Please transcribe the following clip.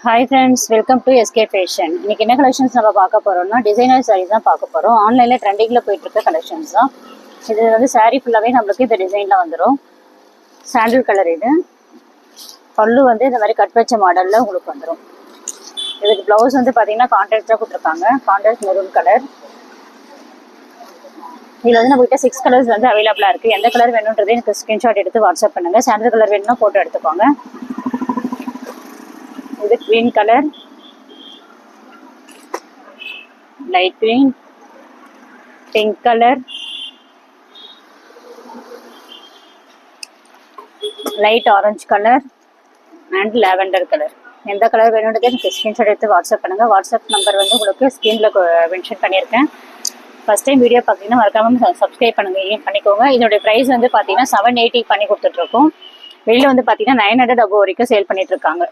Hi friends, welcome to SK fashion. இன்னைக்கு என்ன collections நம்ம பார்க்க போகிறோம்னா டிசைனர் சாரீ தான் பார்க்க போகிறோம். ஆன்லைனில் ட்ரெண்டிங்கில் போயிட்டு இருக்க கலெக்ஷன்ஸ் தான். இது வந்து சாரீ ஃபுல்லாகவே நம்மளுக்கு இந்த டிசைனில் வந்துடும். சாண்டில் கலர் இது. பல்லு வந்து இந்த மாதிரி கட் வச்ச மாடலில் உங்களுக்கு வந்துடும். இதுக்கு ப்ளவுஸ் வந்து பார்த்தீங்கன்னா கான்ட்ராக்டாக கொடுத்துருக்காங்க. Contract maroon colour. இதில் வந்து நம்மகிட்ட 6 கலர்ஸ் வந்து அவைலபிளாக இருக்குது. எந்த கலர் வேணுன்றதே எனக்கு ஸ்க்ரீன்ஷாட் எடுத்து வாட்ஸ்அப் பண்ணுங்கள். சாண்டில் கலர் வேணும்னா ஃபோட்டோ எடுத்துக்கோங்க. இது green colour, light green, pink colour, light orange colour and lavender colour. எந்த கலர் வேணும்ன்றதே எனக்கு ஸ்க்ரீன்ஷாட் எடுத்து வாட்ஸ்அப் பண்ணுங்கள். வாட்ஸ்அப் நம்பர் வந்து உங்களுக்கு ஸ்க்ரீனில் மென்ஷன் பண்ணியிருக்கேன். ஃபஸ்ட் டைம் வீடியோ பார்த்தீங்கன்னா மறக்காமல் சப்ஸ்கிரைப் பண்ணிக்கோங்க. இதோடைய ப்ரைஸ் வந்து பார்த்தீங்கன்னா 780 பண்ணி கொடுத்துட்ருக்கோம். வெளியில் வந்து பார்த்தீங்கன்னா 900 அபோவ் வரைக்கும் சேல் பண்ணிகிட்ருக்காங்க.